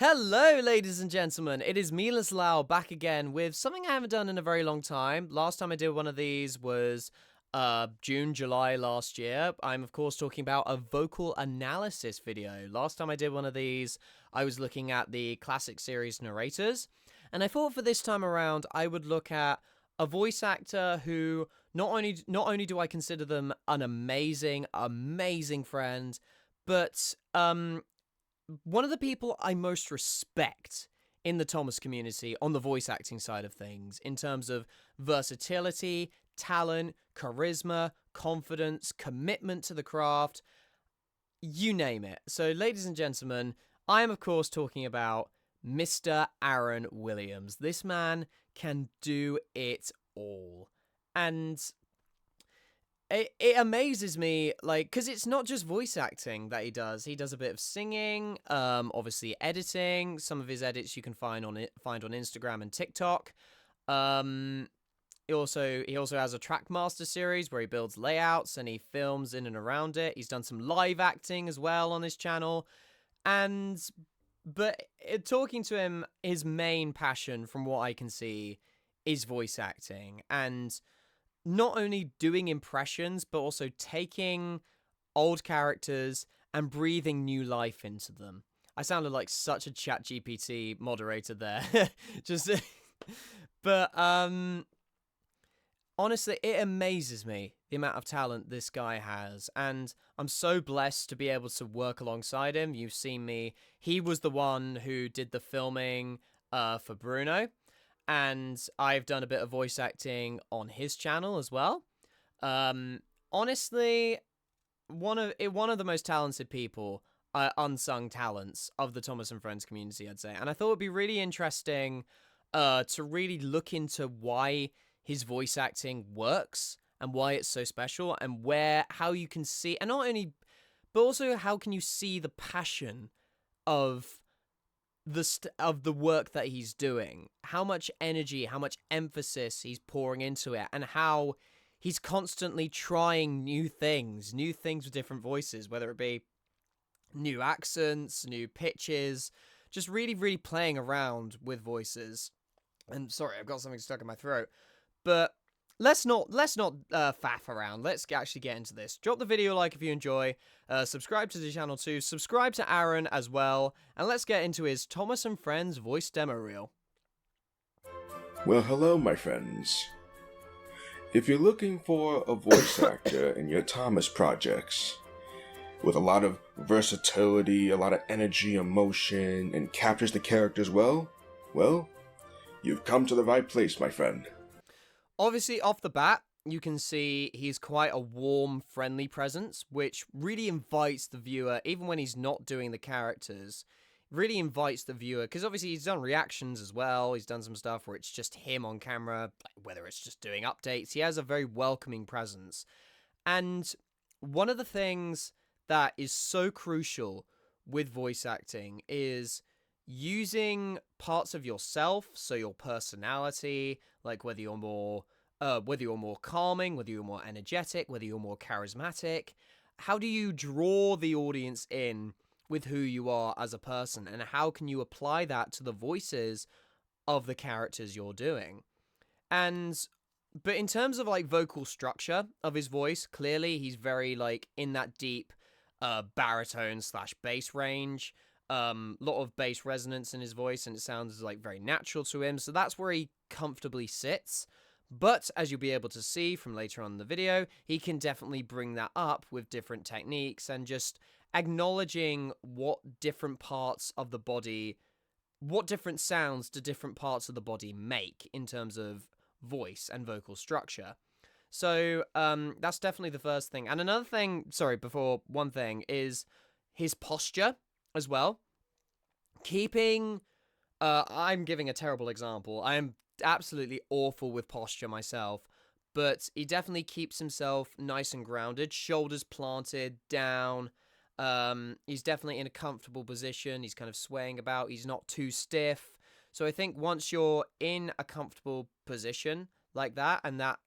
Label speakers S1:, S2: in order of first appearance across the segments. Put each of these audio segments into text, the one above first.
S1: Hello, ladies and gentlemen. It is Milas Lau back again with something I haven't done in a very long time. Last time I did one of these was June, July last year. I'm, of course, talking about a vocal analysis video. Last time I did one of these, I was looking at the classic series narrators. And I thought for this time around, I would look at a voice actor who not only do I consider them an amazing friend, but one of the people I most respect in the Thomas community on the voice acting side of things, in terms of versatility, talent, charisma, confidence, commitment to the craft, you name it. So, ladies and gentlemen, I am, of course, talking about Mr. Aaron Williams. This man can do it all. And it amazes me, like, because it's not just voice acting that he does. He does a bit of singing, obviously editing. Some of his edits you can find on Instagram and TikTok. He also has a Trackmaster series where he builds layouts and he films in and around it. He's done some live acting as well on his channel, but talking to him, his main passion, from what I can see, is voice acting, and not only doing impressions, but also taking old characters and breathing new life into them. I sounded like such a ChatGPT moderator there. Just, but honestly, it amazes me the amount of talent this guy has, and I'm so blessed to be able to work alongside him. You've seen me. He was the one who did the filming for Bruno, and I've done a bit of voice acting on his channel as well. Honestly, one of the most talented people, unsung talents of the Thomas and Friends community, I'd say. And I thought it'd be really interesting to really look into why his voice acting works and why it's so special, and how you can see, and not only, but also how can you see the passion of the work that he's doing, how much energy, how much emphasis he's pouring into it, and how he's constantly trying new things with different voices, whether it be new accents, new pitches, just really, really playing around with voices. And sorry, I've got something stuck in my throat. But let's not faff around. Let's actually get into this. Drop the video a like if you enjoy. Subscribe to the channel too. Subscribe to Aaron as well. And let's get into his Thomas and Friends voice demo reel.
S2: Well, hello, my friends. If you're looking for a voice actor in your Thomas projects, with a lot of versatility, a lot of energy, emotion, and captures the characters well, you've come to the right place, my friend.
S1: Obviously, off the bat, you can see he's quite a warm, friendly presence, which really invites the viewer, even when he's not doing the characters, really invites the viewer, because obviously he's done reactions as well. He's done some stuff where it's just him on camera, whether it's just doing updates. He has a very welcoming presence. And one of the things that is so crucial with voice acting is using parts of yourself, so your personality, like whether you're more calming, whether you're more energetic, whether you're more charismatic. How do you draw the audience in with who you are as a person, and how can you apply that to the voices of the characters you're doing? But in terms of like vocal structure of his voice, clearly he's very like in that deep baritone / bass range. Lot of bass resonance in his voice, and it sounds like very natural to him. So that's where he comfortably sits. But as you'll be able to see from later on in the video, he can definitely bring that up with different techniques and just acknowledging what different parts of the body, what different sounds do different parts of the body make in terms of voice and vocal structure. So that's definitely the first thing. And another thing, one thing, is his posture as well. I'm giving a terrible example. I am absolutely awful with posture myself, but he definitely keeps himself nice and grounded, shoulders planted down. He's definitely in a comfortable position. He's kind of swaying about. He's not too stiff. So I think once you're in a comfortable position like that, and that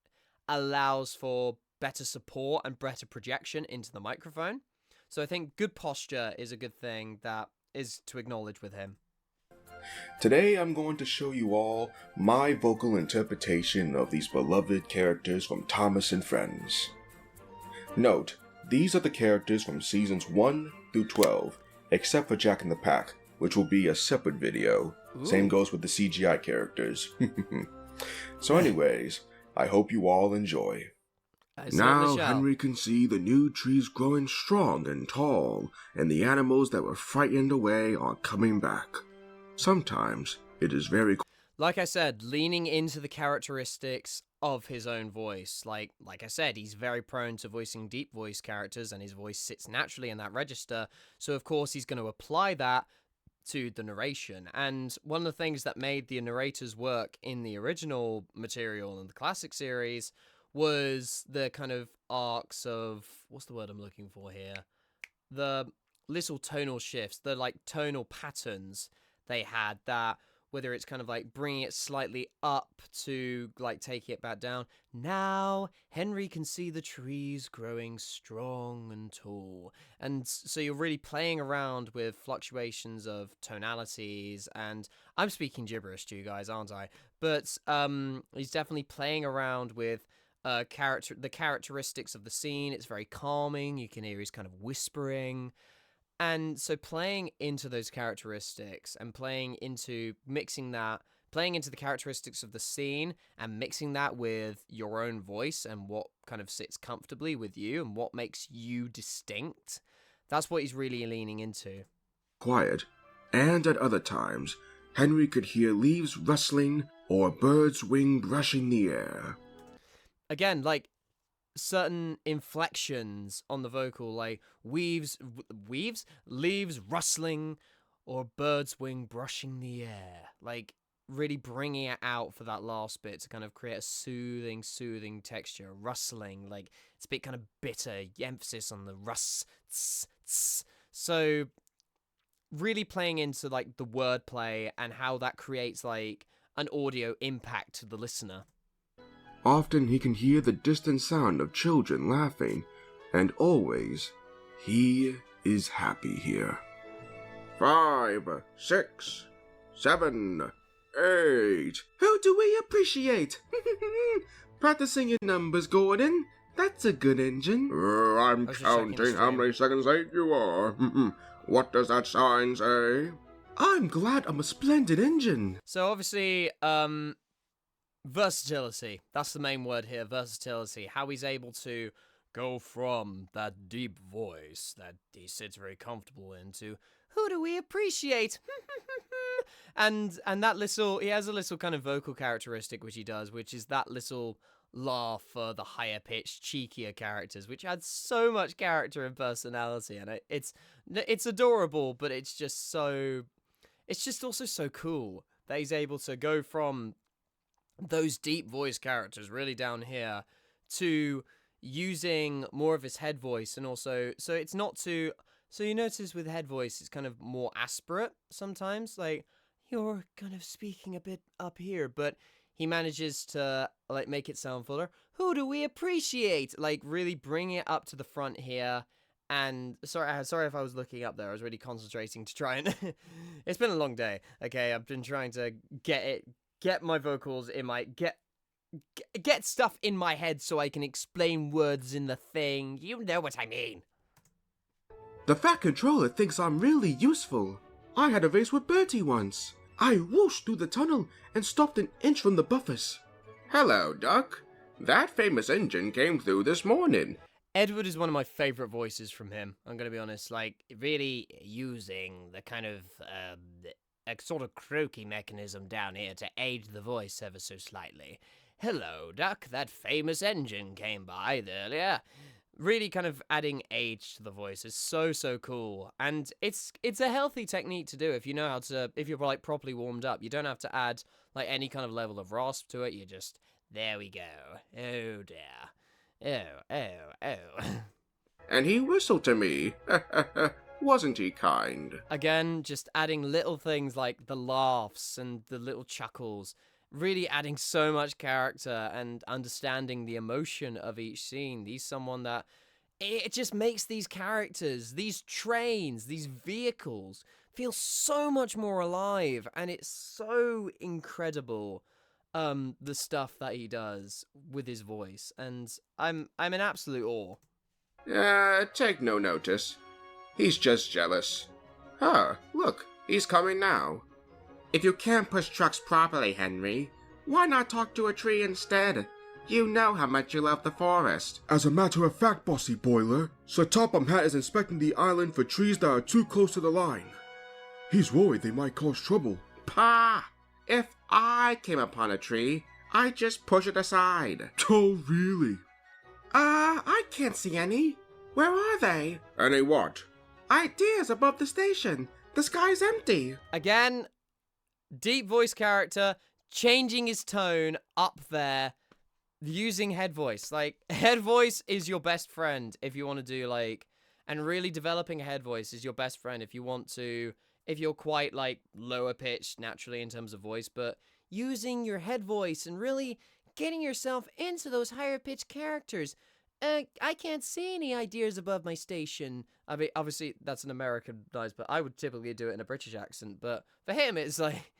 S1: allows for better support and better projection into the microphone. So I think good posture is a good thing that is to acknowledge with him.
S2: Today I'm going to show you all my vocal interpretation of these beloved characters from Thomas and Friends. Note, these are the characters from seasons 1 through 12, except for Jack in the Pack, which will be a separate video.
S1: Ooh.
S2: Same goes with the CGI characters. So anyways, I hope you all enjoy. Now Henry can see the new trees growing strong and tall, and the animals that were frightened away are coming back. Sometimes it is very...
S1: Like I said, leaning into the characteristics of his own voice. Like I said, he's very prone to voicing deep voice characters, and his voice sits naturally in that register. So of course he's going to apply that to the narration. And one of the things that made the narrators work in the original material in the classic series was the kind of arcs of, what's the word I'm looking for here? The little tonal shifts, the like tonal patterns they had, that whether it's kind of like bringing it slightly up to like taking it back down. Now Henry can see the trees growing strong and tall. And so you're really playing around with fluctuations of tonalities, and I'm speaking gibberish to you guys, aren't I? But he's definitely playing around with the characteristics of the scene. It's very calming. You can hear he's kind of whispering. And so playing into those characteristics and playing into the characteristics of the scene and mixing that with your own voice and what kind of sits comfortably with you and what makes you distinct, that's what he's really leaning into.
S2: Quiet, and at other times, Henry could hear leaves rustling or a bird's wing brushing the air.
S1: Again, like certain inflections on the vocal, like leaves rustling or bird's wing brushing the air, like really bringing it out for that last bit to kind of create a soothing texture. Rustling, like it's a bit kind of bitter, emphasis on the rust. So really playing into like the wordplay and how that creates like an audio impact to the listener.
S2: Often he can hear the distant sound of children laughing, and always, he is happy here. 5, 6, 7, 8. Who do we appreciate? Practicing your numbers, Gordon. That's a good engine. I'm counting how many seconds late you are. What does that sign say? I'm glad I'm a splendid engine.
S1: So obviously, versatility. That's the main word here, versatility. How he's able to go from that deep voice that he sits very comfortable into, who do we appreciate? and that little, he has a little kind of vocal characteristic which he does, which is that little laugh for the higher pitched, cheekier characters, which adds so much character and personality, and it's adorable, but it's just also so cool that he's able to go from those deep voice characters really down here to using more of his head voice, and also so you notice with head voice it's kind of more aspirate sometimes, like you're kind of speaking a bit up here, but he manages to like make it sound fuller. Who do we appreciate? Like really bring it up to the front here. And sorry if I was looking up there. I was really concentrating to try and it's been a long day. Okay, I've been trying to get my vocals in my get stuff in my head so I can explain words in the thing. You know what I mean.
S2: The Fat Controller thinks I'm really useful. I had a race with Bertie once. I whooshed through the tunnel and stopped an inch from the buffers. Hello, Duck. That famous engine came through this morning.
S1: Edward is one of my favorite voices from him. I'm going to be honest. Like, really using the kind of a sort of croaky mechanism down here to aid the voice ever so slightly. Hello, Duck. That famous engine came by earlier. Really kind of adding age to the voice is so cool. And it's a healthy technique to do if you know how to, if you're like properly warmed up. You don't have to add like any kind of level of rasp to it. You just, there we go. Oh dear. Oh.
S2: And he whistled to me. Wasn't he kind?
S1: Again, just adding little things like the laughs and the little chuckles, really adding so much character and understanding the emotion of each scene. He's someone that, it just makes these characters, these trains, these vehicles feels so much more alive, and it's so incredible. The stuff that he does with his voice, and I'm in absolute awe.
S2: Take no notice. He's just jealous. Huh, look, he's coming now. If you can't push trucks properly, Henry, why not talk to a tree instead? You know how much you love the forest. As a matter of fact, Bossy Boiler, Sir Topham Hatt is inspecting the island for trees that are too close to the line. He's worried they might cause trouble. Pa! If I came upon a tree, I'd just push it aside. Oh, really? I can't see any. Where are they? Any what? Ideas above the station. The sky's empty.
S1: Again, deep voice character, changing his tone up there, using head voice. Like, head voice is your best friend if you want to do, like, and really developing a head voice is your best friend if you want to, if you're quite, like, lower pitched naturally in terms of voice, but using your head voice and really getting yourself into those higher pitched characters. I can't see any ideas above my station. I mean, obviously, that's an Americanized, but I would typically do it in a British accent. But for him, it's like,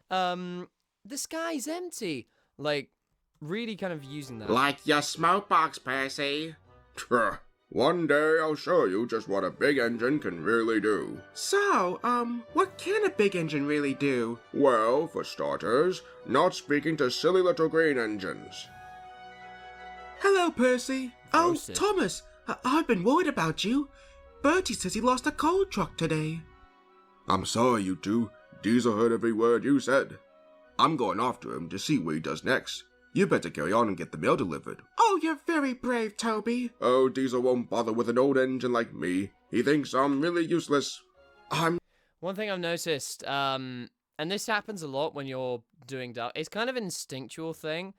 S1: the sky's empty. Like, really kind of using that.
S2: Like your smoke box, Percy. One day I'll show you just what a big engine can really do. So, what can a big engine really do? Well, for starters, not speaking to silly little green engines. Hello, Percy.
S1: Roasted.
S2: Oh, Thomas, I've been worried about you. Bertie says he lost a coal truck today. I'm sorry, you two. Diesel heard every word you said. I'm going after him to see what he does next. You better carry on and get the mail delivered. Oh, you're very brave, Toby. Oh, Diesel won't bother with an old engine like me. He thinks I'm really useless.
S1: One thing I've noticed, and this happens a lot when you're doing dark, it's kind of an instinctual thing.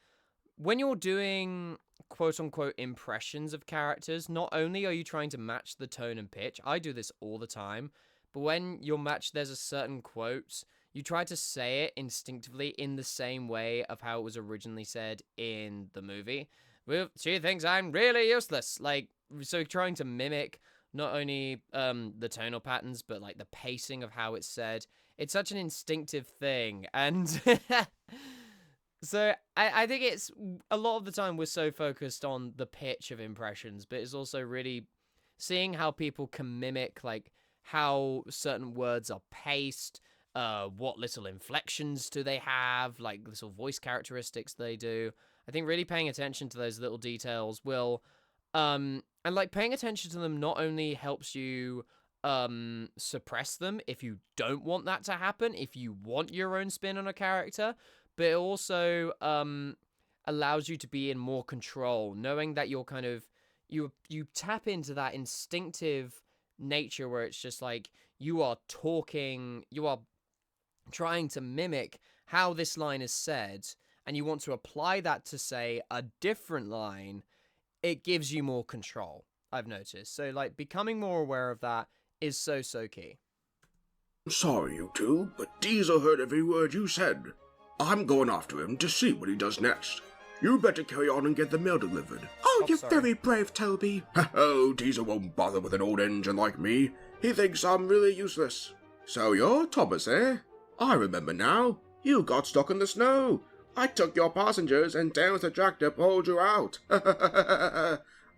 S1: When you're doing quote-unquote impressions of characters, not only are you trying to match the tone and pitch, I do this all the time, but when you're matched, there's a certain quote, you try to say it instinctively in the same way of how it was originally said in the movie. Well, she thinks I'm really useless. Like, so trying to mimic not only the tonal patterns, but like the pacing of how it's said. It's such an instinctive thing, and so I think it's a lot of the time we're so focused on the pitch of impressions, but it's also really seeing how people can mimic, like, how certain words are paced, what little inflections do they have, like little voice characteristics they do. I think really paying attention to those little details will, and like paying attention to them not only helps you suppress them if you don't want that to happen, if you want your own spin on a character, but it also allows you to be in more control, knowing that you're kind of, you tap into that instinctive nature where it's just like you are talking, you are trying to mimic how this line is said, and you want to apply that to, say, a different line. It gives you more control, I've noticed. So, like, becoming more aware of that is so key.
S2: I'm sorry, you two, but Diesel heard every word you said. I'm going after him to see what he does next. You better carry on and get the mail delivered. Oh, you're
S1: sorry.
S2: very brave, Toby. Oh, Diesel won't bother with an old engine like me. He thinks I'm really useless. So you're Thomas, eh? I remember now. You got stuck in the snow. I took your passengers and downed the tractor pulled you out.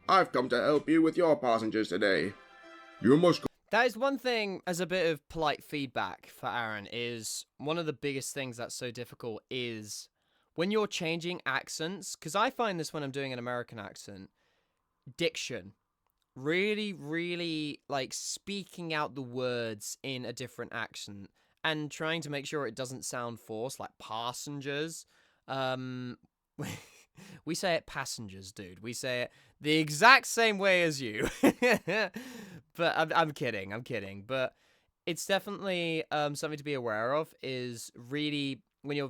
S2: I've come to help you with your passengers today. You must go.
S1: That is one thing, as a bit of polite feedback for Aaron, is one of the biggest things that's so difficult is when you're changing accents, because I find this when I'm doing an American accent, diction. Really, like, speaking out the words in a different accent and trying to make sure it doesn't sound forced, like passengers. We say it passengers, dude. We say it the exact same way as you. But I'm kidding. But it's definitely something to be aware of, is really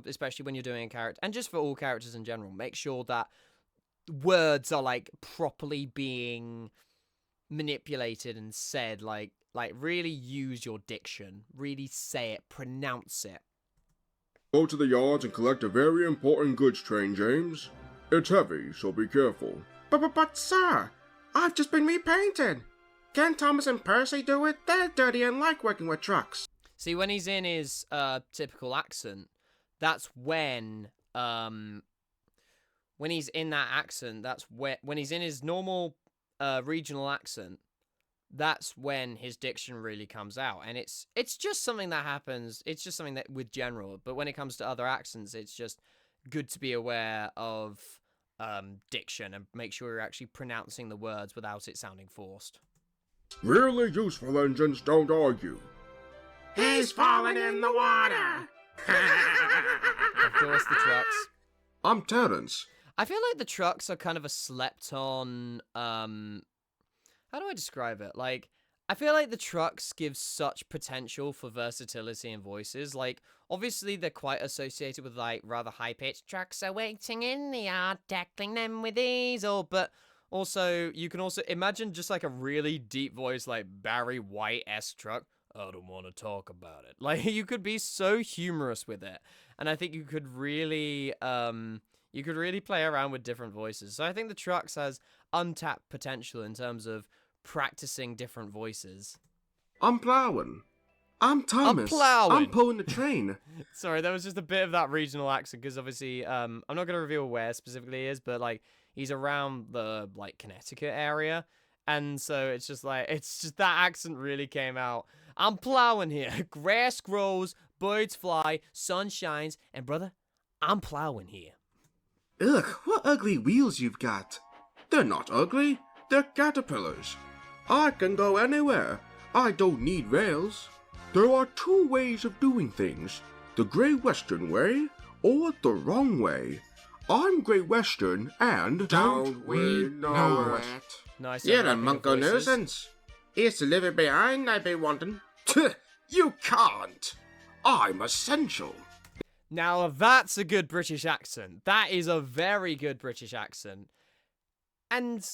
S1: especially when you're doing a character, and just for all characters in general, make sure that words are, like, properly being manipulated and said, like really use your diction, really say it, pronounce it.
S2: Go to the yards and collect a very important goods train, James. It's heavy, so be careful. But sir, I've just been repainted. Can't Thomas and Percy do it? They're dirty and like working with trucks.
S1: See, when he's in his typical accent, that's when he's in that accent, that's when he's in his normal regional accent, that's when his diction really comes out. And it's just something that happens. It's just something that with general, but when it comes to other accents, it's just good to be aware of diction and make sure you're actually pronouncing the words without it sounding forced.
S2: Really useful engines don't argue.
S3: He's falling in the water!
S1: Of course, the trucks.
S2: I'm Terrence.
S1: I feel like the trucks are kind of a slept on, how do I describe it? Like, I feel like the trucks give such potential for versatility in voices. Like, obviously they're quite associated with, like, rather high-pitched trucks are waiting in the yard, tackling them with ease, but also, you can also imagine just, like, a really deep voice, like Barry White-esque truck. I don't want to talk about it. Like, you could be so humorous with it. And I think you could really play around with different voices. So I think the trucks has untapped potential in terms of practicing different voices.
S2: I'm plowing. I'm Thomas.
S1: I'm plowing.
S2: I'm pulling the train.
S1: Sorry, there was just a bit of that regional accent because obviously, I'm not going to reveal where specifically he is, but like he's around the like Connecticut area. And so it's just that accent really came out. I'm plowing here. Grass grows, birds fly, sun shines, and brother, I'm plowing here.
S2: Ugh, what ugly wheels you've got. They're not ugly. They're caterpillars. I can go anywhere. I don't need rails. There are two ways of doing things. The Great Western way or the wrong way. I'm Great Western and...
S3: Don't we know it?
S1: Nice.
S3: You're a monk of nuisance. It's the living behind I be wanting.
S2: You can't. I'm essential.
S1: Now that's a good British accent. That is a very good British accent. And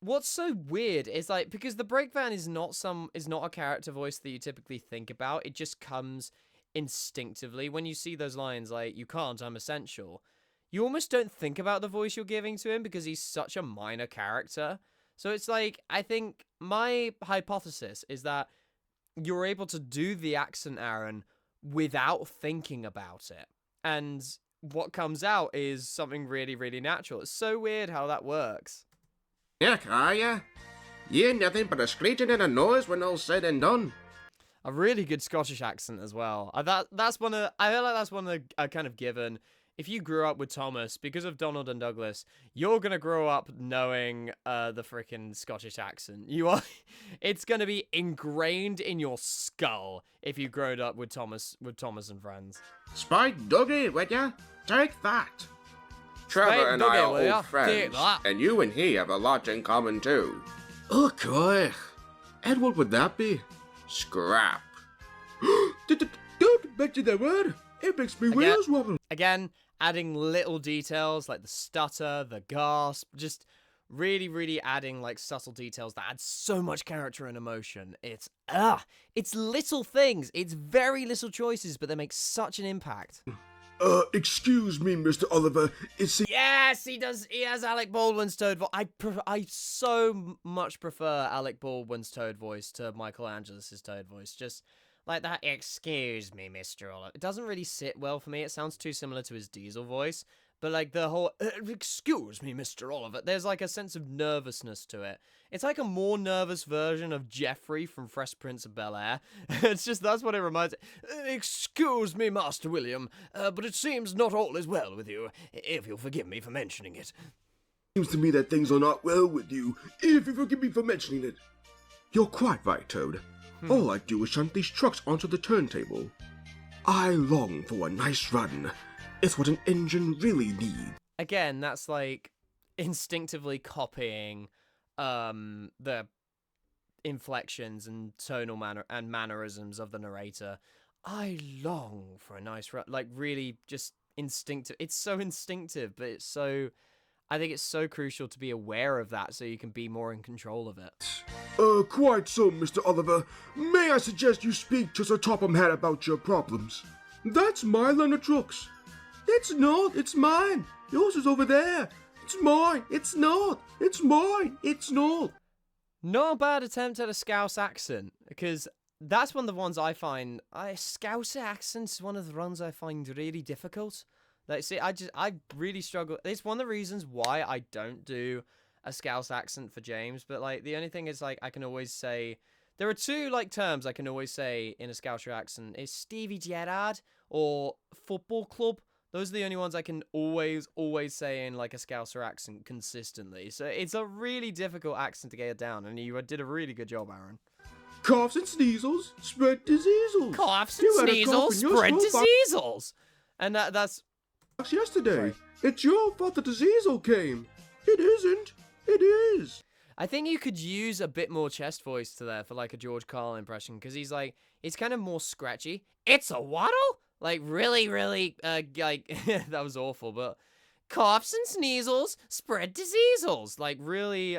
S1: what's so weird is like because the breakdown is not a character voice that you typically think about. It just comes instinctively when you see those lines like you can't, I'm essential. You almost don't think about the voice you're giving to him because he's such a minor character. So it's like I think my hypothesis is that you're able to do the accent, Aaron, without thinking about it. And what comes out is something really, really natural. It's so weird how that works.
S3: Yeah, are ya? You're nothing but a screeching and a noise when all's said and done.
S1: A really good Scottish accent as well. I feel like that's one of the kind of given. If you grew up with Thomas, because of Donald and Douglas, you're gonna grow up knowing the freaking Scottish accent. It's gonna be ingrained in your skull if you growed up with Thomas and Friends.
S3: Spike Dougie, would ya? Take that. Trevor and I are old friends, and you and he have a lot in common too.
S2: Okay. And what would that be?
S3: Scrap.
S2: Don't mention that word. It makes me wheels wobble.
S1: Again, adding little details like the stutter, the gasp, just really, really adding like subtle details that add so much character and emotion. It's little things. It's very little choices, but they make such an impact.
S2: Excuse me, Mr. Oliver.
S1: Yes, he does. He has Alec Baldwin's Toad voice. I so much prefer Alec Baldwin's Toad voice to Michael Angelus's Toad voice. Just like that, excuse me, Mr. Oliver. It doesn't really sit well for me. It sounds too similar to his Diesel voice. But like the whole, excuse me, Mr. Oliver, there's like a sense of nervousness to it. It's like a more nervous version of Jeffrey from Fresh Prince of Bel-Air. It's just, that's what it reminds me. Excuse me, Master William, but it seems not all is well with you, if you'll forgive me for mentioning it.
S2: Seems to me that things are not well with you, if you forgive me for mentioning it. You're quite right, Toad. All I do is shunt these trucks onto the turntable. I long for a nice run. It's what an engine really needs.
S1: Again, that's like instinctively copying the inflections and tonal mannerisms of the narrator. I long for a nice run. Like really just instinctive. It's so instinctive, but it's so... I think it's so crucial to be aware of that so you can be more in control of it.
S2: Quite so, Mr. Oliver. May I suggest you speak to Sir Topham Hatt about your problems? That's my line of trucks. It's not, it's mine. Yours is over there. It's mine, it's not. It's mine, it's not.
S1: Not a bad attempt at a Scouse accent, because that's one of the ones I find. Scouser accent's one of the ones I find really difficult. Like, see, I really struggle. It's one of the reasons why I don't do a Scouse accent for James. But like, the only thing is, like, I can always say there are two like terms I can always say in a Scouser accent. Is Stevie Gerrard or football club. Those are the only ones I can always say in like a Scouser accent consistently. So it's a really difficult accent to get down, and you did a really good job, Aaron.
S2: Coughs and sneezels, spread diseasels.
S1: Coughs and sneezels, spread diseasels. And that's...
S2: Yesterday.
S1: Sorry.
S2: It's your fault the diseasel came. It isn't. It is.
S1: I think you could use a bit more chest voice to there for like a George Carlin impression, because he's like, it's kind of more scratchy. It's a waddle? Like, really, like, that was awful, but coughs and sneezels, spread diseasels. Like, really,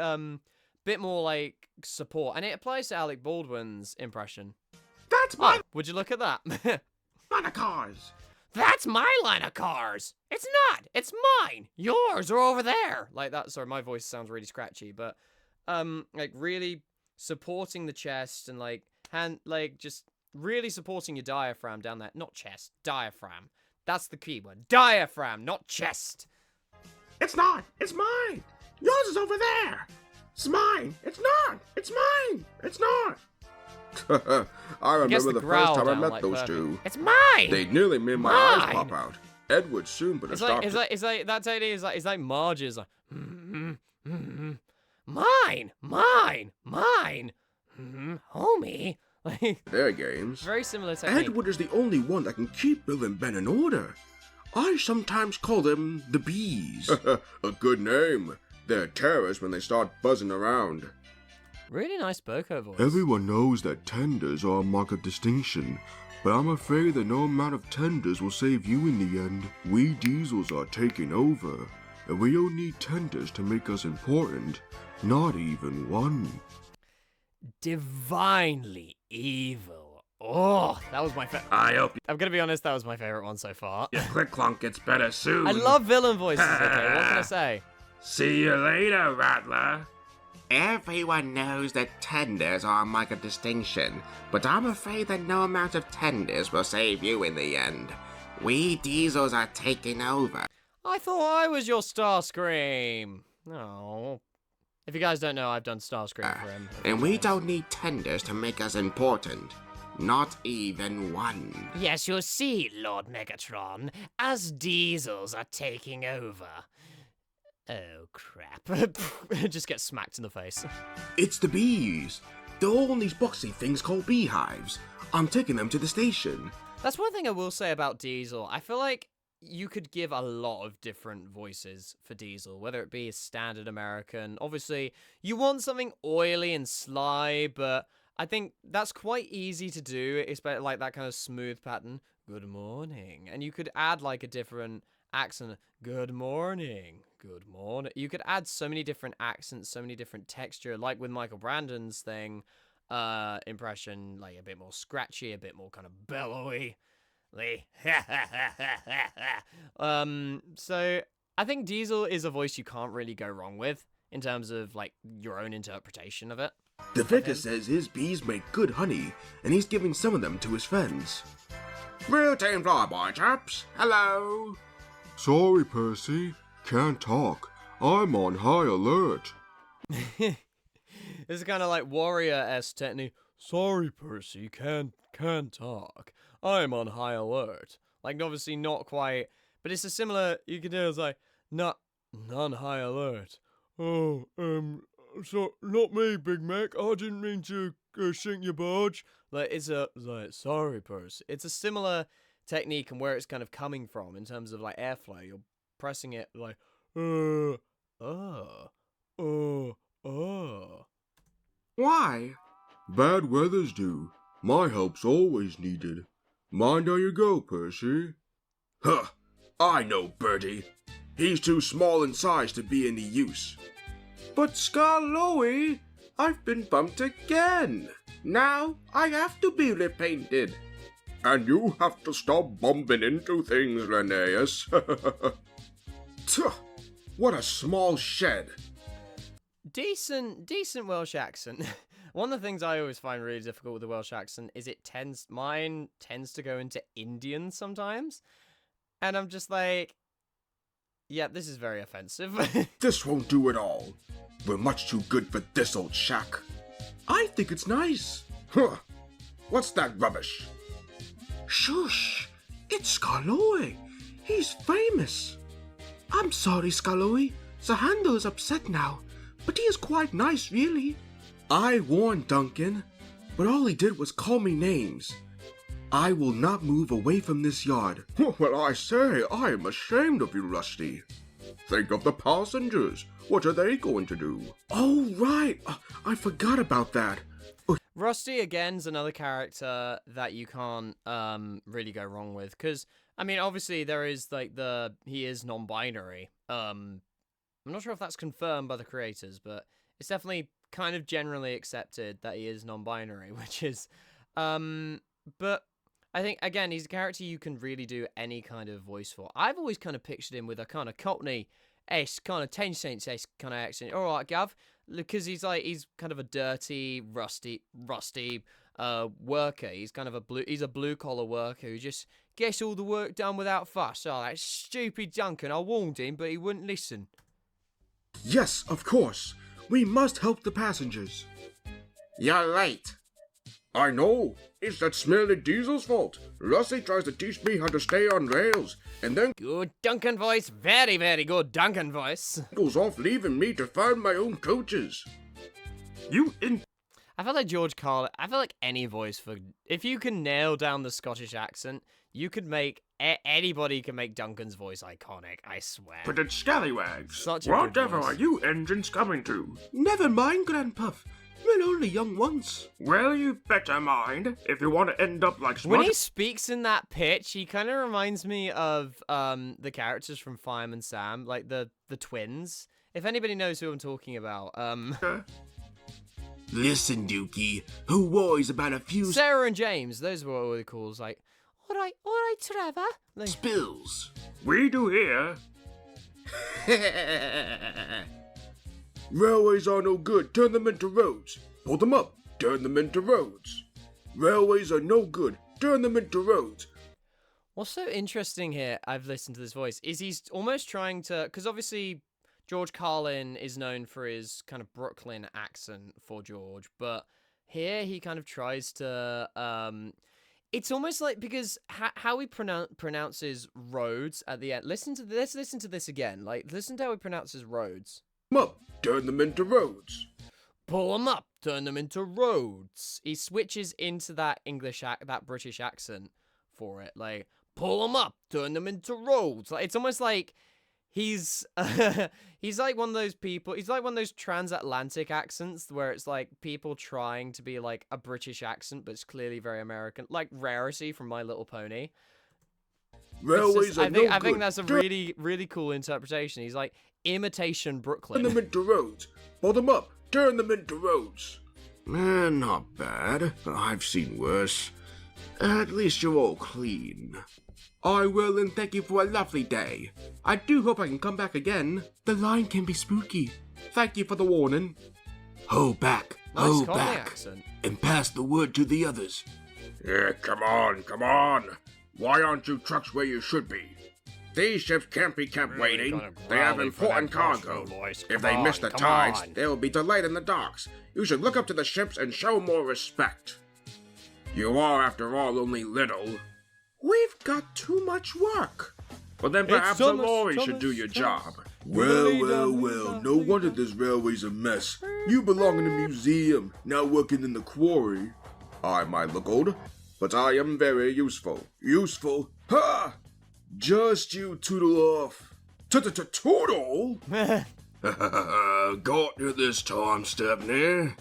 S1: bit more, like, support. And it applies to Alec Baldwin's impression.
S3: That's my
S1: would you look at that?
S3: line of cars.
S1: That's my line of cars. It's not. It's mine. Yours are over there. Like that. Sorry, my voice sounds really scratchy, but, like, really supporting the chest and, like, just... really supporting your diaphragm down there. Not chest, diaphragm. That's the key word. Diaphragm, not chest.
S3: It's not. It's mine. Yours is over there. It's mine. It's not. It's mine. It's not. I remember the first time I met those two.
S1: It's mine.
S3: They nearly made my eyes pop out. Edward soon put a stop to it.
S1: It's like that totally is like Marge's like mine, homie. Like,
S3: their games.
S1: Very similar technique.
S3: Edward is the only one that can keep Bill and Ben in order. I sometimes call them the Bees. A good name. They're terrors when they start buzzing around.
S1: Really nice Boko voice.
S2: Everyone knows that tenders are a mark of distinction, but I'm afraid that no amount of tenders will save you in the end. We Diesels are taking over, and we don't need tenders to make us important. Not even one.
S1: Divinely evil. Oh, that was my favorite. I'm gonna be honest, that was my favorite one so far.
S3: Your click clunk gets better soon.
S1: I love villain voices, okay? What can I say?
S3: See you later, Rattler. Everyone knows that tenders are a mark of distinction, but I'm afraid that no amount of tenders will save you in the end. We Diesels are taking over.
S1: I thought I was your Starscream. No. If you guys don't know, I've done Starscream for him.
S3: And we don't need tenders to make us important. Not even one.
S1: Yes, you'll see, Lord Megatron, as Diesels are taking over. Oh, crap. Just get smacked in the face.
S3: It's the Bees. They're all in these boxy things called beehives. I'm taking them to the station.
S1: That's one thing I will say about Diesel. I feel like you could give a lot of different voices for Diesel, whether it be a standard American. Obviously, you want something oily and sly, but I think that's quite easy to do, especially like that kind of smooth pattern. Good morning. And you could add like a different accent. Good morning. Good morning. You could add so many different accents, so many different texture, like with Michael Brandon's thing, impression, like a bit more scratchy, a bit more kind of bellowy. So I think Diesel is a voice you can't really go wrong with in terms of like your own interpretation of it.
S3: The vicar says his bees make good honey, and he's giving some of them to his friends. Real team flyboy, chaps. Hello.
S2: Sorry, Percy. Can't talk. I'm on high alert.
S1: This is kind of like Warrior-esque technique. Sorry, Percy. Can't talk. I'm on high alert. Like, obviously not quite, but it's a similar, you can do it's like, not on high alert. Oh, so, not me, Big Mac. I didn't mean to sink your barge. Like, it's like, sorry, Percy. It's a similar technique and where it's kind of coming from in terms of, like, airflow. You're pressing it like,
S3: Why?
S2: Bad weather's due. My help's always needed. Mind how you go, Percy.
S3: Huh. I know Bertie. He's too small in size to be any use. But Scarloey, I've been bumped again. Now I have to be repainted. And you have to stop bumping into things, Linnaeus. What a small shed.
S1: Decent Welsh accent. One of the things I always find really difficult with the Welsh accent is mine tends to go into Indian sometimes, and I'm just like, yeah, this is very offensive.
S3: This won't do at all. We're much too good for this old shack. I think it's nice. Huh. What's that rubbish? Shush! It's Skarloey. He's famous. I'm sorry, Skarloey. Zahando is upset now, but he is quite nice, really. I warned Duncan, but all he did was call me names. I will not move away from this yard. Well, I say, I am ashamed of you, Rusty. Think of the passengers. What are they going to do? Oh, right. I forgot about that.
S1: Rusty, again, is another character that you can't really go wrong with, because, I mean, obviously there is, like, he is non-binary. I'm not sure if that's confirmed by the creators, but it's definitely kind of generally accepted that he is non-binary, which is, but I think, again, he's a character you can really do any kind of voice for. I've always kind of pictured him with a kind of Cockney-esque, kind of 10 Saints-esque kind of accent. All right, Gav, because he's kind of a dirty, rusty worker. He's kind of a blue-collar worker who just gets all the work done without fuss. Oh, that stupid Duncan, I warned him, but he wouldn't listen.
S3: Yes, of course. We must help the passengers. You're late. I know. It's that smelly Diesel's fault. Rusty tries to teach me how to stay on rails, and then
S1: Good Duncan voice. Very, very good Duncan voice.
S3: goes off leaving me to find my own coaches.
S1: I feel like George Carlin. I feel like any voice for. If you can nail down the Scottish accent, you could make. Anybody can make Duncan's voice iconic, I swear.
S3: But it's scallywags.
S1: Such a good
S3: Whatever
S1: voice.
S3: are you engines coming to? Never mind, Grandpuff. We're only young once. Well, you better mind if you want to end up like
S1: When he speaks in that pitch, he kind of reminds me of the characters from Fireman Sam, like the twins. If anybody knows who I'm talking about,
S3: Listen, Dookie. Who worries about a few
S1: Sarah and James. Those were what they calls like. All right, Trevor. Like,
S3: spills? We do here. Railways are no good. Turn them into roads. Pull them up. Turn them into roads. Railways are no good. Turn them into roads.
S1: what's so interesting here, I've listened to this voice, is he's almost trying to, because obviously George Carlin is known for his kind of Brooklyn accent for George, but here he kind of tries to, it's almost like, because how he pronounces roads at the end. Let's listen to this again. Like, listen to how he pronounces roads.
S3: Up. Turn them into roads.
S1: Pull them up, turn them into roads. He switches into that that British accent for it. Like, pull them up, turn them into roads. Like, it's almost like he's he's like one of those people. He's like one of those transatlantic accents where it's like people trying to be like a British accent, but it's clearly very American. Like Rarity from My Little Pony.
S3: Railways are no good.
S1: I think that's a really, really cool interpretation. He's like imitation Brooklyn.
S3: Turn them into roads. Pull them up. Turn them into roads. Not bad. I've seen worse. At least you're all clean. I will, and thank you for a lovely day. I do hope I can come back again. The line can be spooky. Thank you for the warning. Ho back,
S1: Nice
S3: ho
S1: Cockney
S3: back,
S1: accent.
S3: and pass the word to the others. Yeah, come on. Why aren't you trucks where you should be? These ships can't be kept waiting. They have important cargo. If they miss the tides, they'll be delayed in the docks. You should look up to the ships and show more respect. You are, after all, only little. We've got too much work. Well, then perhaps a lorry should do your job. Well. No wonder this railway's a mess. You belong in a museum, not working in the quarry. I might look old, but I am very useful. Useful? Ha! Just you tootle off. Tootle? Got you this time, Stepney.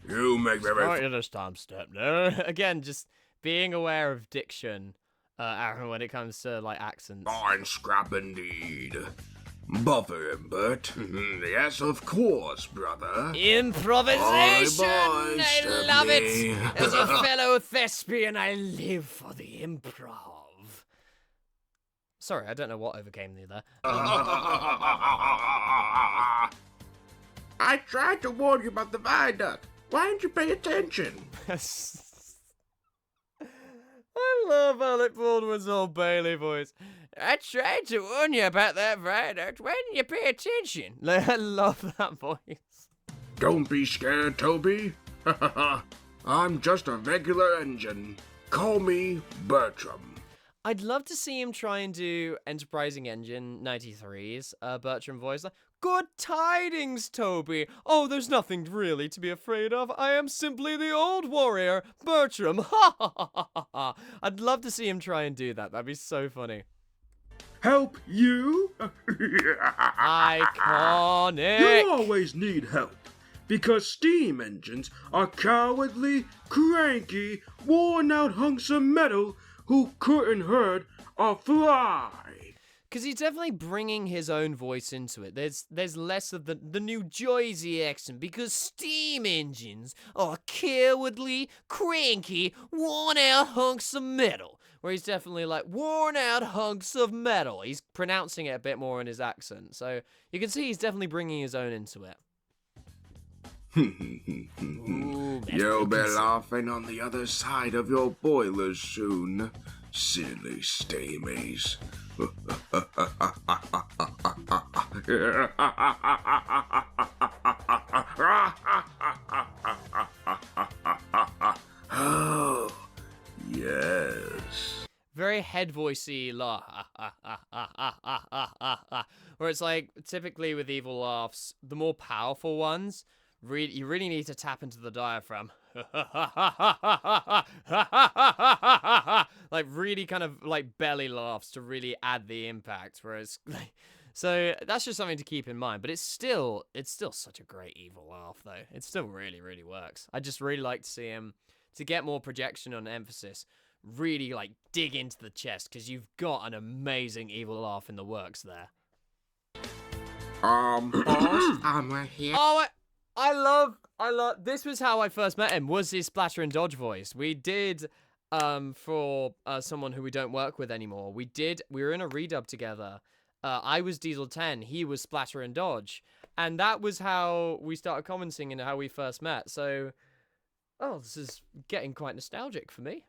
S3: You make very...
S1: Got you this time, Stepney. Again, just being aware of diction, Aaron, when it comes to, like, accents.
S3: Fine scrap indeed. Buffer him, Bert. Yes, of course, brother.
S1: Improvisation!
S3: Bye,
S1: I love it!
S3: Stepney.
S1: As a fellow thespian, I live for the improv. Sorry, I don't know what overcame me there.
S3: I tried to warn you about the viaduct, Why don't you pay attention?
S1: I love Alec Baldwin's old Bailey voice. I tried to warn you about that viaduct. Why didn't you pay attention? I love that voice.
S3: Don't be scared, Toby. I'm just a regular engine. Call me Bertram.
S1: I'd love to see him try and do Enterprising Engine 93's Bertram voice. Like, good tidings, Toby. Oh, there's nothing really to be afraid of. I am simply the old warrior, Bertram. Ha ha ha ha ha. I'd love to see him try and do that. That'd be so funny.
S3: Help you?
S1: Iconic.
S3: You always need help. Because steam engines are cowardly, cranky, worn-out hunks of metal who couldn't hurt or fly.
S1: Because he's definitely bringing his own voice into it. There's less of the New Jersey accent, because steam engines are cowardly, cranky, worn-out hunks of metal. Where he's definitely like, worn-out hunks of metal. He's pronouncing it a bit more in his accent. So you can see he's definitely bringing his own into it. Ooh,
S3: You'll be laughing on the other side of your boilers soon, silly steamies. Oh, yes.
S1: Very head voicey where it's like, typically with evil laughs, the more powerful ones, you really need to tap into the diaphragm. Like really kind of like belly laughs to really add the impact. Whereas, so that's just something to keep in mind. But it's still such a great evil laugh though. It still really, really works. I just really like to see him, to get more projection on emphasis, really like dig into the chest, because you've got an amazing evil laugh in the works there.
S3: Boss, I'm right here.
S1: Oh, I love, this was how I first met him, was his splatter and dodge voice. We did, for someone who we don't work with anymore, we were in a redub together. I was Diesel 10, he was splatter and dodge. And that was how we started commenting and how we first met. So, oh, this is getting quite nostalgic for me.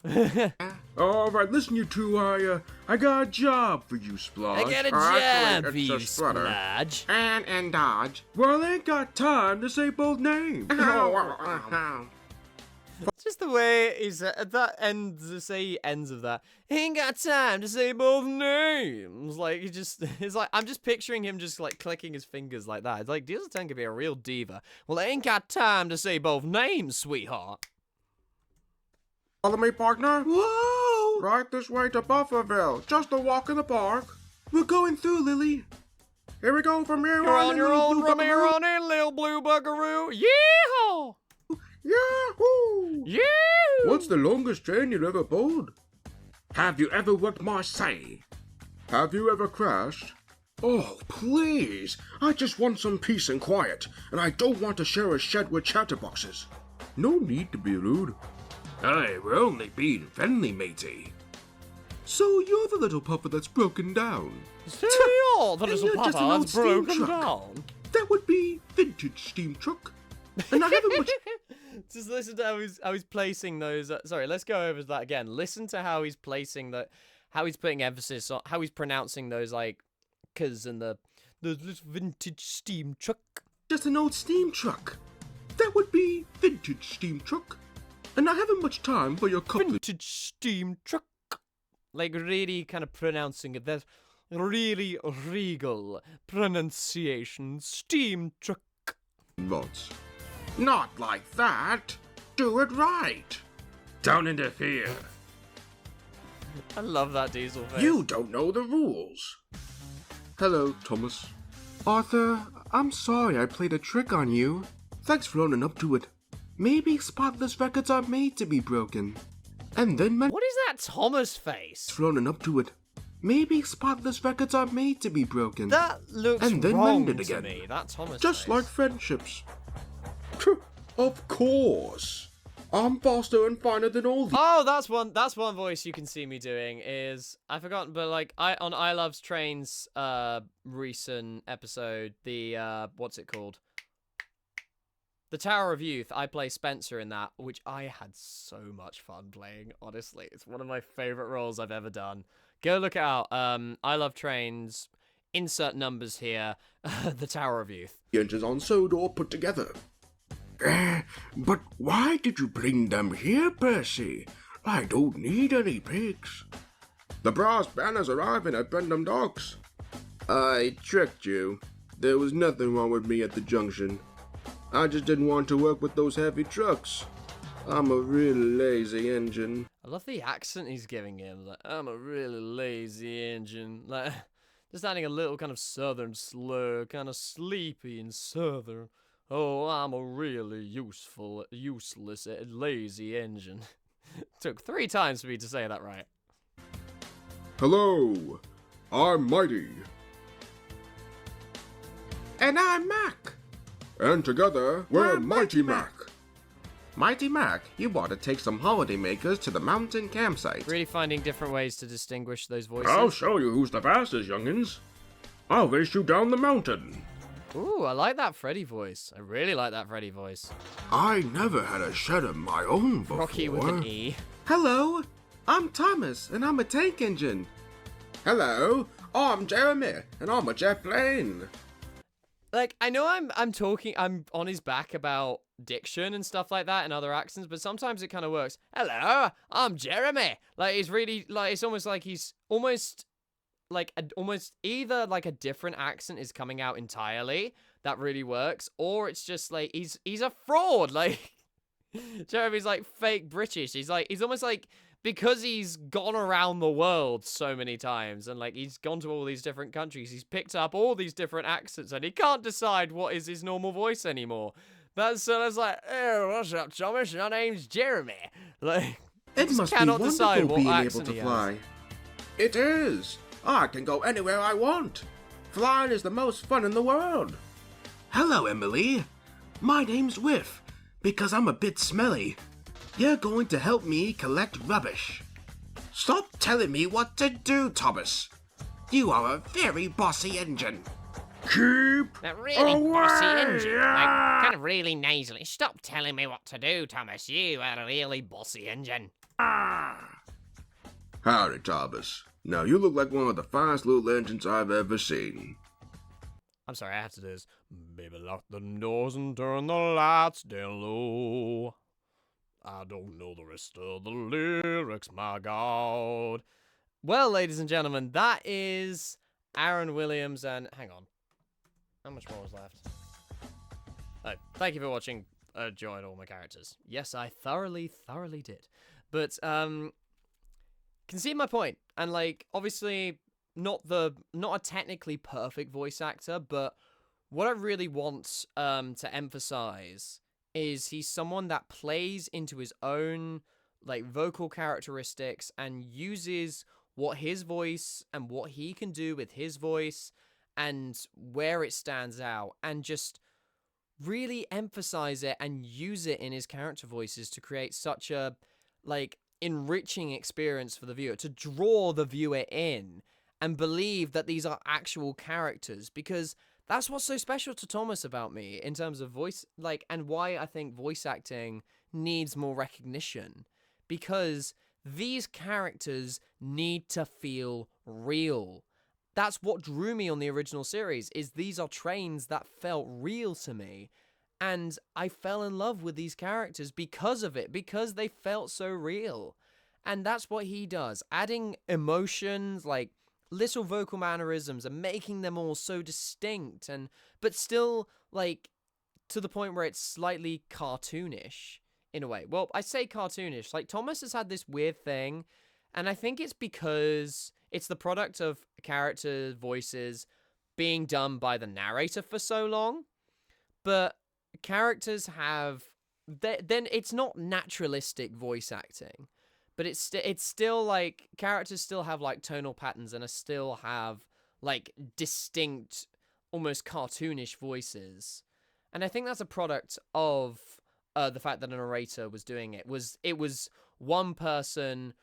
S3: Alright, listen you two, I got a job for you, Splodge.
S1: I got a
S3: Actually,
S1: job for
S3: it's
S1: you,
S3: a Splatter.
S1: Splodge.
S3: And Dodge. Well, I ain't got time to say both names.
S1: Just the way he's at that end, to say he ends of that. He ain't got time to say both names. Like, it's like, I'm just picturing him just like clicking his fingers like that. It's like, Diesel 10 could be a real diva. Well, I ain't got time to say both names, sweetheart.
S3: Follow me, partner. Whoa! Right this way to Bufferville. Just a walk in the park. We're going through, Lily. Here we go from here
S1: You're on your own from here on in, little blue buckaroo. Yeehaw!
S3: Yahoo!
S1: Yahoo!
S3: What's the longest train you ever pulled? Have you ever worked Marseille? Have you ever crashed? Oh, please! I just want some peace and quiet, and I don't want to share a shed with chatterboxes. No need to be rude. Hey, we're only being friendly, matey. So you're the little puffer that's broken down.
S1: So you're the
S3: And
S1: little
S3: you're just
S1: papa
S3: an old
S1: that's
S3: steam
S1: broken
S3: truck.
S1: down.
S3: That would be vintage steam truck. And I haven't much...
S1: Just listen to how he's placing those. Sorry, let's go over that again. Listen to how he's placing that, how he's putting emphasis on, how he's pronouncing those like "cause" and the little vintage steam truck.
S3: Just an old steam truck. That would be vintage steam truck. And I haven't much time for your couple.
S1: Vintage steam truck. Like really kind of pronouncing it. That really regal pronunciation. Steam truck.
S3: Lots. Not like that. Do it right. Don't interfere.
S1: I love that Diesel face.
S3: You don't know the rules. Hello, Thomas. Arthur, I'm sorry I played a trick on you. Thanks for owning up to it. Maybe spotless records are made to be broken. And then
S1: What is that Thomas face?
S3: for owning up to it. Maybe spotless records are made to be broken.
S1: That looks
S3: And then
S1: wrong
S3: mended
S1: to
S3: again.
S1: me. That Thomas
S3: Just
S1: face.
S3: like friendships. Of course. I'm faster and finer than all the...
S1: Oh, that's one voice you can see me doing is, I've forgotten, but like on I Loves Trains recent episode, the what's it called? The Tower of Youth, I play Spencer in that, which I had so much fun playing, honestly. It's one of my favorite roles I've ever done. Go look it out. I Love Trains, insert numbers here, The Tower of Youth.
S3: Engines on Sodor put together. But why did you bring them here, Percy? I don't need any pigs. The brass banner's arriving at Brendam Docks. I tricked you. There was nothing wrong with me at the junction. I just didn't want to work with those heavy trucks. I'm a really lazy engine.
S1: I love the accent he's giving him. Like, I'm a really lazy engine. Like, just adding a little kind of southern slur, kind of sleepy and southern. Oh, I'm a really useless, lazy engine. Took 3 times for me to say that right.
S3: Hello, I'm Mighty. And I'm Mac. And together, we're Mighty Mac. Mighty Mac, you ought to take some holiday makers to the mountain campsite.
S1: Really finding different ways to distinguish those voices.
S3: I'll show you who's the fastest, youngins. I'll race you down the mountain.
S1: Ooh, I like that Freddy voice. I really like that Freddy voice.
S3: I never had a shed of my own before.
S1: Rocky with an E.
S3: Hello, I'm Thomas, and I'm a tank engine. Hello, I'm Jeremy, and I'm a jet plane.
S1: Like, I know I'm on his back about diction and stuff like that and other accents, but sometimes it kind of works. Hello, I'm Jeremy. Like, it's really, like, it's almost like he's almost either like a different accent is coming out entirely that really works, or it's just like he's a fraud. Like, Jeremy's like fake British. He's almost like, because he's gone around the world so many times and like he's gone to all these different countries, he's picked up all these different accents and he can't decide what is his normal voice anymore. That's like, hey, what's up, Thomas? My name's Jeremy. Like,
S3: it must
S1: cannot
S3: be
S1: decide
S3: wonderful
S1: what
S3: being able
S1: accent
S3: to
S1: he
S3: fly.
S1: has.
S3: It is. I can go anywhere I want. Flying is the most fun in the world. Hello, Emily. My name's Whiff, because I'm a bit smelly. You're going to help me collect rubbish. Stop telling me what to do, Thomas. You are a very bossy engine. Keep
S4: That really bossy engine. Like, kind of really nasally. Stop telling me what to do, Thomas. You are a really bossy engine.
S3: Howdy, Thomas. Now, you look like one of the finest little engines I've ever seen.
S1: I'm sorry, I have to do this. Baby, lock the doors and turn the lights down low. I don't know the rest of the lyrics, my God. Well, ladies and gentlemen, that is Aaron Williams and... Hang on. How much more was left? Oh, thank you for watching. Enjoyed all my characters. Yes, I thoroughly did. But, concede my point. And, like, obviously, not a technically perfect voice actor, but what I really want to emphasize is he's someone that plays into his own, like, vocal characteristics and uses what his voice and what he can do with his voice and where it stands out and just really emphasize it and use it in his character voices to create such a, like, enriching experience for the viewer, to draw the viewer in and believe that these are actual characters, because that's what's so special to Thomas about me in terms of voice, like, and why I think voice acting needs more recognition, because these characters need to feel real. That's what drew me on the original series, is these are trains that felt real to me, and I fell in love with these characters because of it, because they felt so real. And that's what he does, adding emotions, like little vocal mannerisms and making them all so distinct, and but still, like, to the point where it's slightly cartoonish in a way. Well, I say cartoonish, like, Thomas has had this weird thing, and I think it's because it's the product of character voices being done by the narrator for so long, but characters have, then it's not naturalistic voice acting, but it's still like characters still have like tonal patterns and still have like distinct, almost cartoonish voices. And I think that's a product of the fact that a narrator was doing it. It was one person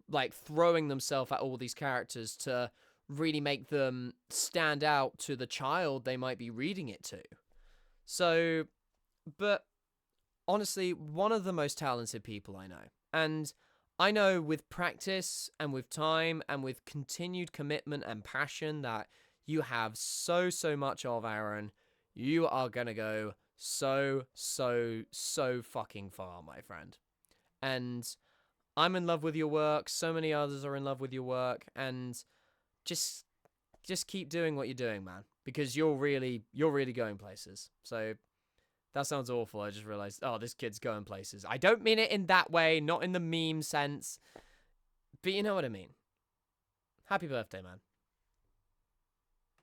S1: like throwing themselves at all these characters to really make them stand out to the child they might be reading it to. So, but honestly one of the most talented people I know. And I know with practice and with time and with continued commitment and passion that you have so much of, Aaron, you are going to go so fucking far, my friend. And I'm in love with your work. So many others are in love with your work, and just keep doing what you're doing, man, because you're really going places. So that sounds awful. I just realized, oh, this kid's going places. I don't mean it in that way, not in the meme sense, but you know what I mean. Happy birthday, man.